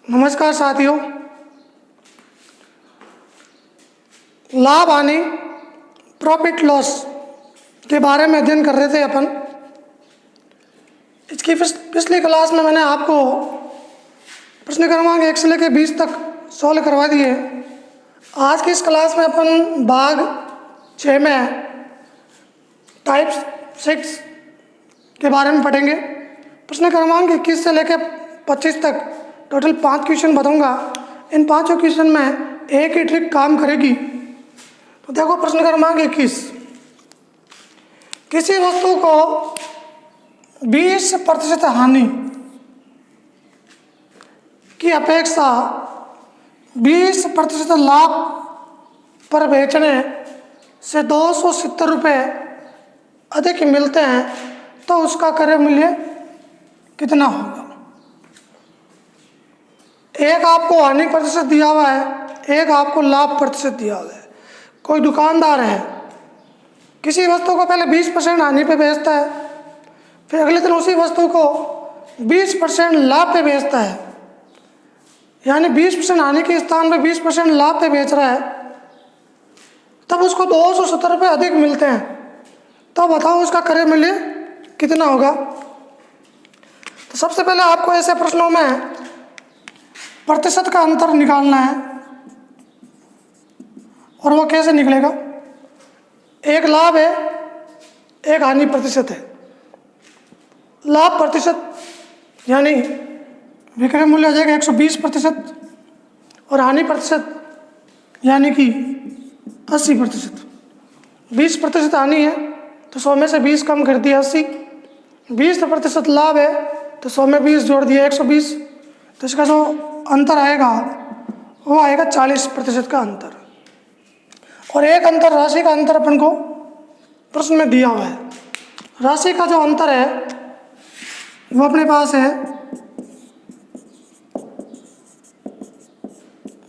नमस्कार साथियों, लाभ हानि प्रॉफिट लॉस के बारे में अध्ययन कर रहे थे अपन। इसकी पिछली क्लास में मैंने आपको प्रश्न क्रमांक 1 से लेकर 20 तक सॉल्व करवा दिए। आज की इस क्लास में अपन भाग 6 में टाइप 6 के बारे में पढ़ेंगे। प्रश्न क्रमांक 21 से लेकर 25 तक टोटल 5 क्वेश्चन बताऊंगा। इन 5 क्वेश्चन में एक ही ट्रिक काम करेगी। तो देखो प्रश्न क्रमांक 21, किसी वस्तु को 20% हानि की अपेक्षा 20% लाभ पर बेचने से 270 रुपये अधिक मिलते हैं तो उसका क्रय मूल्य कितना होगा। एक आपको हानि प्रतिशत दिया हुआ है, एक आपको लाभ प्रतिशत दिया हुआ है। कोई दुकानदार है, किसी वस्तु को पहले 20% हानि पे बेचता है, फिर अगले दिन उसी वस्तु को 20% लाभ पे बेचता है, यानी 20% हानि के स्थान पे 20% लाभ पे बेच रहा है। तब उसको 270 रुपये अधिक मिलते हैं। तो बताओ उसका क्रय मूल्य कितना होगा। तो सबसे पहले आपको ऐसे प्रश्नों में प्रतिशत का अंतर निकालना है। और वो कैसे निकलेगा। एक लाभ है, एक हानि प्रतिशत है। लाभ प्रतिशत यानी विक्रय मूल्य हो जाएगा 120% और हानि प्रतिशत यानी कि 80%। 20% हानि है तो 100 में से 20 कम कर दिया 80। 20% लाभ है तो 100 में 20 जोड़ दिया 120। तो इसका जो अंतर आएगा वो आएगा 40% का अंतर। और एक अंतर राशि का अंतर अपन को प्रश्न में दिया हुआ है। राशि का जो अंतर है वो अपने पास है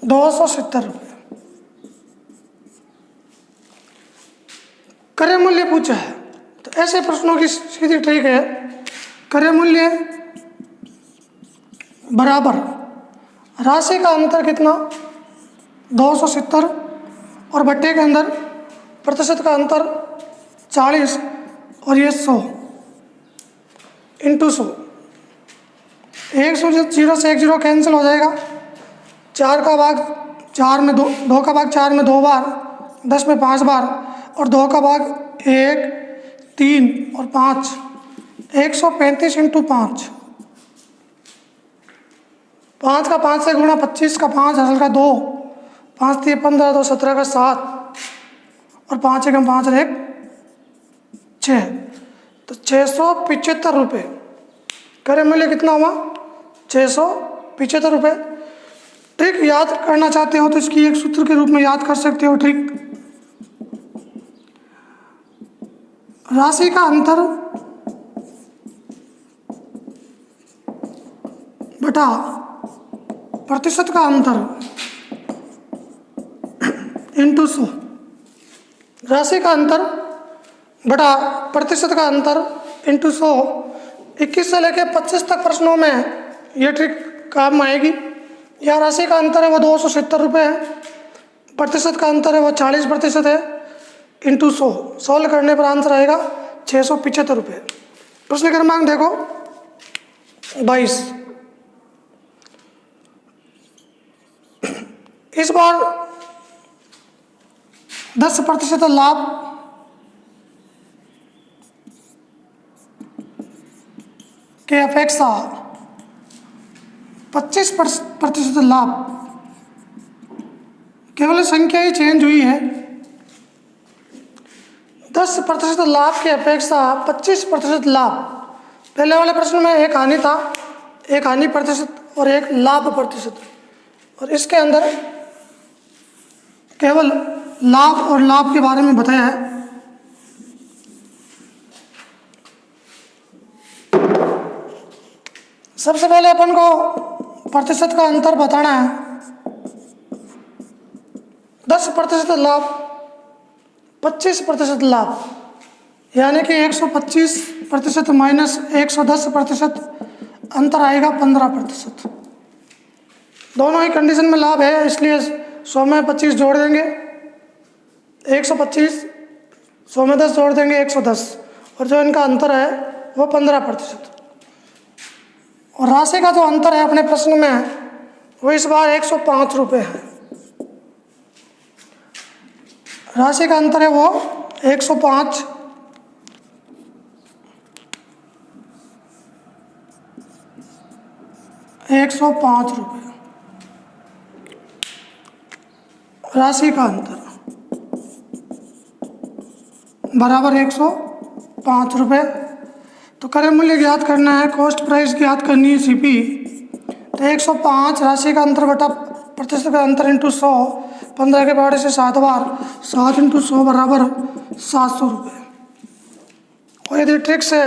270 रुपये। क्रय मूल्य पूछा है तो ऐसे प्रश्नों की सीधी ट्रिक है, क्रय मूल्य बराबर राशि का अंतर कितना 270 और बट्टे के अंदर प्रतिशत का अंतर 40 और ये 100 इंटू 100। 0 से 1 0 कैंसिल हो जाएगा। 4 का भाग 4 में 2 का भाग 4 में 2 बार, 10 में 5 बार और 2 का भाग 1 3 और 5, 135 इंटू 5। 5 का 5 से गुणा 25 का 5 हसल का 2, 5 3 15 2 17 का 7 और 5 एकम 5 और 1 6। तो 675 रुपये क्रय मूल्य कितना हुआ 675 रुपये। ट्रिक याद करना चाहते हो तो इसकी एक सूत्र के रूप में याद कर सकते हो। ट्रिक राशि का अंतर बटा प्रतिशत का अंतर इंटू 100। राशि का अंतर बटा प्रतिशत का अंतर इंटू 100। 21 से लेकर 25 तक प्रश्नों में ये ट्रिक काम आएगी। यहाँ राशि का अंतर है वो 270 रुपये है, प्रतिशत का अंतर है वो 40% है, इंटू 100। सॉल्व करने पर आंसर आएगा 675 रुपये। प्रश्न क्रमांक देखो 22। इस बार 10% लाभ के अपेक्षा 25% लाभ, केवल संख्या ही चेंज हुई है। 10% लाभ के अपेक्षा 25% लाभ। पहले वाले प्रश्न में एक हानि था, एक हानि प्रतिशत और एक लाभ प्रतिशत, और इसके अंदर केवल लाभ और लाभ के बारे में बताया है। सबसे पहले अपन को प्रतिशत का अंतर बताना है। 10% लाभ 25% लाभ, यानी कि 125% माइनस 110% अंतर आएगा 15%। दोनों ही कंडीशन में लाभ है, इसलिए 100 में 25 जोड़ देंगे 125, 100 में 10 जोड़ देंगे 110, और जो इनका अंतर है वो 15%। और राशि का जो अंतर है अपने प्रश्न में वो इस बार 105 रुपये है। राशि का अंतर है वो 105 रुपये राशि का अंतर बराबर 105 रुपये। तो क्रय मूल्य ज्ञात करना है, कॉस्ट प्राइस ज्ञात करनी है सीपी। तो 105 राशि का अंतर बटा प्रतिशत का अंतर इंटू 100, 15 के पहाड़े से 7 बार, 7 इंटू 100 बराबर 700 रुपये। और यदि ट्रिक से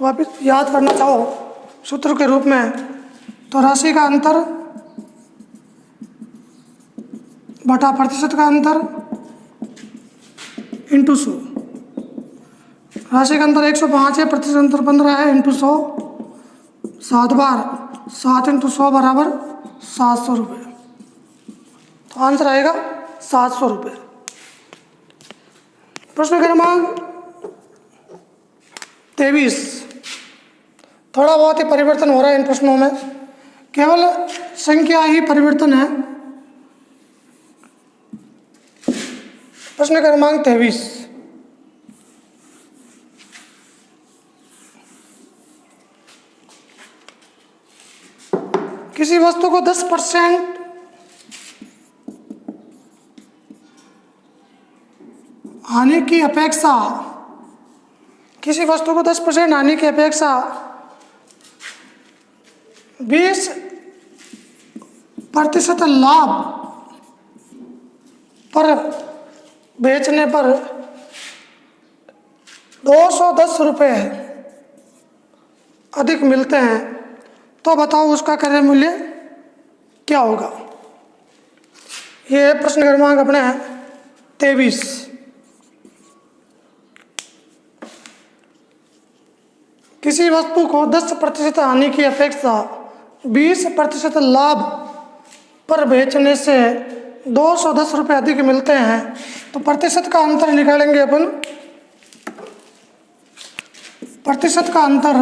वापस याद करना चाहो सूत्र के रूप में, तो राशि का अंतर बटा प्रतिशत का अंतर इंटू 100। राशि का अंतर 105 है, प्रतिशत अंतर 15 है, इंटू 100 7 बार, 7 इंटू 100 बराबर 700 रुपये। तो आंसर आएगा 700 रुपये। प्रश्न क्रमांक 23। थोड़ा बहुत ही परिवर्तन हो रहा है इन प्रश्नों में, केवल संख्या ही परिवर्तन है। प्रश्न क्रमांक 23। किसी वस्तु को 10% हानि की अपेक्षा, किसी वस्तु को 10% हानि की अपेक्षा 20% लाभ पर बेचने पर 210 रुपये अधिक मिलते हैं, तो बताओ उसका क्रय मूल्य क्या होगा। ये प्रश्न क्रमांक अपने 23। किसी वस्तु को 10% हानि की अपेक्षा 20% लाभ पर बेचने से 210 रुपये अधिक मिलते हैं, तो प्रतिशत का अंतर निकालेंगे अपन। प्रतिशत का अंतर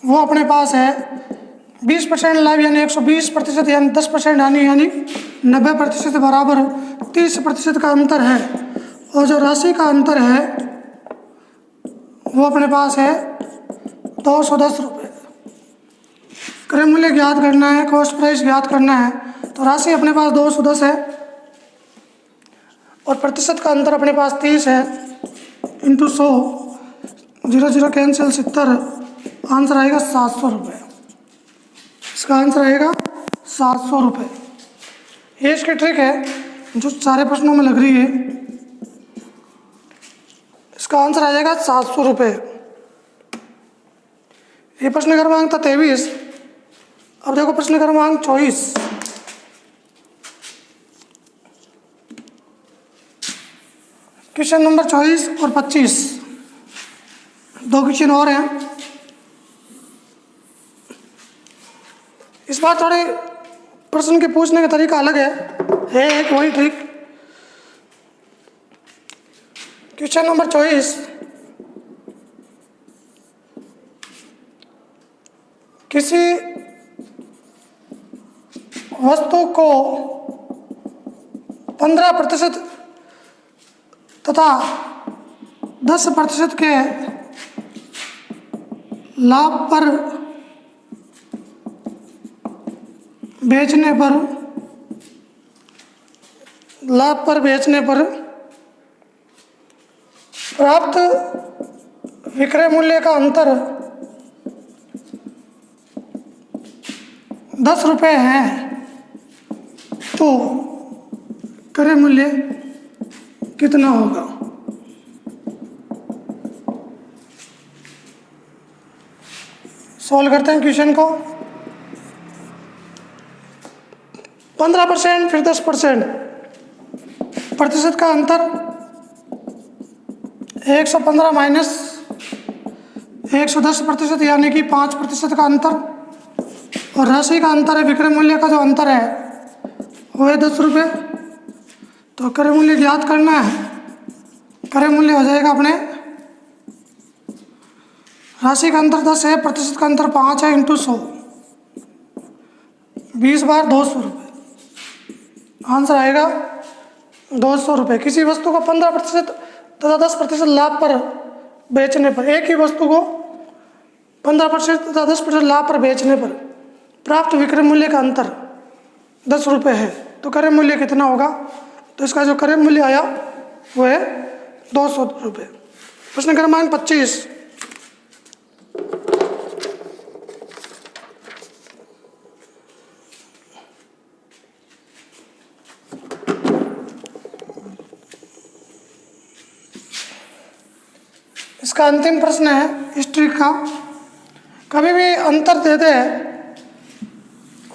वो अपने पास है 20% लाभ यानी 120% यानी 10% हानि यानी 90% बराबर 30% का अंतर है। और जो राशि का अंतर है वो अपने पास है 210 रुपये। क्रय मूल्य ज्ञात करना है, कॉस्ट प्राइस ज्ञात करना है। तो राशि अपने पास 210 है और प्रतिशत का अंतर अपने पास 30 है, इंटू 100, 0 0 कैंसिल 70, आंसर आएगा 700 रुपये। इसका आंसर आएगा 700 रुपये। ये इसकी ट्रिक है जो सारे प्रश्नों में लग रही है। इसका आंसर आ जाएगा 700 रुपये। ये प्रश्न क्रमांक था 23। अब देखो प्रश्न क्रमांक 24। क्वेश्चन नंबर 24 और 25, दो क्वेश्चन और हैं। इस बार थोड़े प्रश्न के पूछने का तरीका अलग है एक वही ट्रिक। क्वेश्चन नंबर 24, किसी वस्तु को 15% तथा 10% के लाभ पर बेचने पर प्राप्त विक्रय मूल्य का अंतर 10 रुपये है, तो क्रय मूल्य कितना होगा। सॉल्व करते हैं क्वेश्चन को। 15% फिर 10%, प्रतिशत का अंतर 115 माइनस 110% यानी कि 5% का अंतर और राशि का अंतर है, विक्रय मूल्य का जो अंतर है वो है 10 रुपये। तो क्रय मूल्य ज्ञात करना है। क्रय मूल्य हो जाएगा अपने, राशि का अंतर 10 है, प्रतिशत का अंतर 5 है, इंटू 100, 20 बार 200 रुपये। आंसर आएगा 200 रुपये। किसी वस्तु को 15% तथा 10% लाभ पर बेचने पर, एक ही वस्तु को 15% तथा 10% लाभ पर बेचने पर प्राप्त विक्रय मूल्य का अंतर 10 रुपये है, तो क्रय मूल्य कितना होगा? तो इसका जो क्रय मूल्य आया वो है 200 रुपये। प्रश्न क्रमांक 25, इसका अंतिम प्रश्न है इस ट्रिक का। कभी भी अंतर दे दे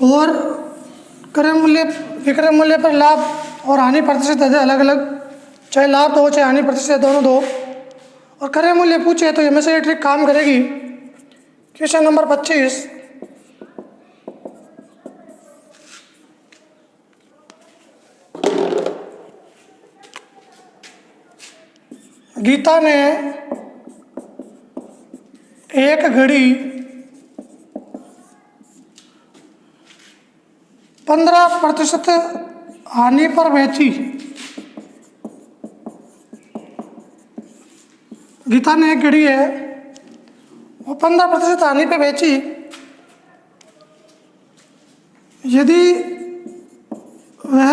और क्रय मूल्य विक्रय मूल्य पर लाभ और हानि प्रतिशत दे दे अलग अलग, चाहे लाभ दो चाहे हानि प्रतिशत दोनों दो, और क्रय मूल्य पूछे तो इनमें से ये ट्रिक काम करेगी। क्वेश्चन नंबर 25, गीता ने एक घड़ी 15% हानि पर बेची। गीता ने एक घड़ी है वो 15% हानि पे बेची। यदि वह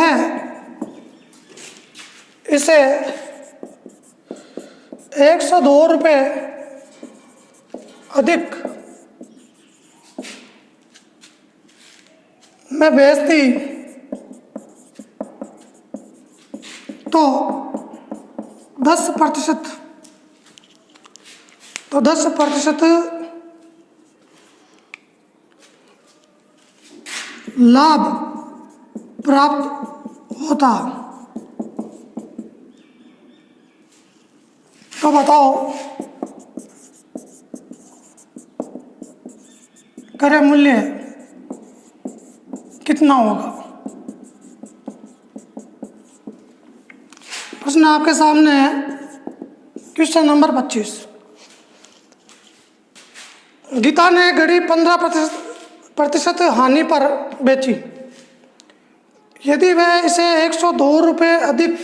इसे 102 रुपये अधिक में बेचती तो 10% लाभ प्राप्त होता। तो बताओ क्रय मूल्य कितना होगा? प्रश्न आपके सामने है। क्वेश्चन नंबर 25, गीता ने घड़ी 15% हानि पर बेची। यदि वह इसे 102 रुपये अधिक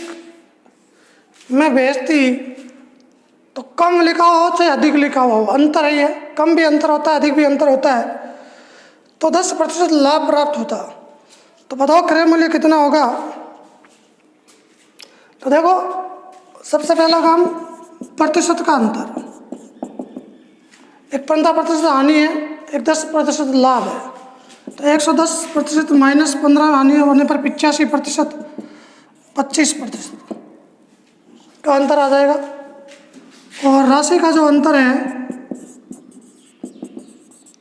में बेचती तो कम लिखा हो चाहे अधिक लिखा हो, अंतर है ये, कम भी अंतर होता है अधिक भी अंतर होता है, तो 10% लाभ प्राप्त होता। तो बताओ क्रय मूल्य कितना होगा? तो देखो सबसे पहला काम, प्रतिशत का अंतर, एक 15% हानि है, एक 10% लाभ है, तो 110% माइनस 15 हानि होने पर 85%, 25% का अंतर आ जाएगा। और राशि का जो अंतर है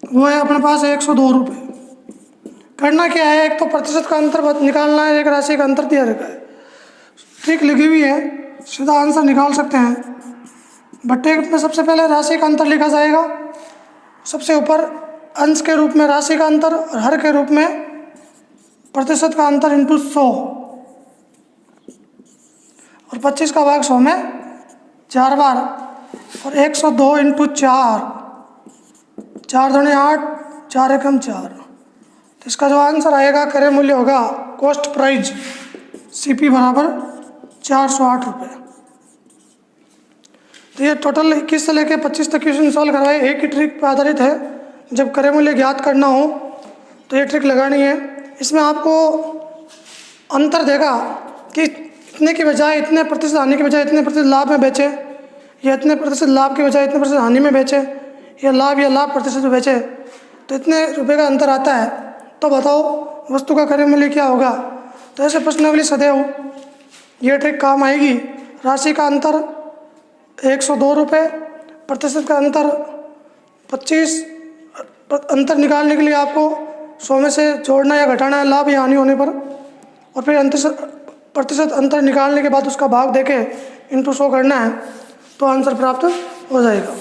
वो है अपने पास 102 रुपये। करना क्या है, एक तो प्रतिशत का अंतर निकालना है, एक राशि का अंतर दिया रखा है। ट्रिक लिखी हुई है, सीधा आंसर निकाल सकते हैं। बट ट्रिक में सबसे पहले राशि का अंतर लिखा जाएगा, सबसे ऊपर अंश के रूप में राशि का अंतर और हर के रूप में प्रतिशत का अंतर इंटू 100, और 25 का भाग 100 में 4 बार, और 102 इंटू 4, 4 दूनी 8, 4 एकम 4। तो इसका जो आंसर आएगा क्रय मूल्य होगा कॉस्ट प्राइस CP बराबर 408 रुपये। तो ये टोटल 21 से लेकर 25 तक क्वेश्चन सॉल्व करवाए, एक ही ट्रिक पर आधारित है। जब क्रय मूल्य ज्ञात करना हो तो ये ट्रिक लगानी है। इसमें आपको अंतर देगा कि इतने की बजाय इतने प्रतिशत हानि के बजाय इतने प्रतिशत लाभ में बेचे, या इतने प्रतिशत लाभ के बजाय इतने प्रतिशत हानि में बेचे, या लाभ प्रतिशत में बेचे, तो इतने रुपए का अंतर आता है। तो बताओ वस्तु का क्रय मूल्य क्या होगा? तो ऐसे प्रश्नावली सदैव ये ट्रिक काम आएगी। राशि का अंतर 102 रुपये, प्रतिशत का अंतर 25, अंतर निकालने के लिए आपको 100 में से जोड़ना या घटाना है लाभ या हानि होने पर, और फिर प्रतिशत अंतर निकालने के बाद उसका भाग देके इंटू 100 करना है, तो आंसर प्राप्त हो जाएगा।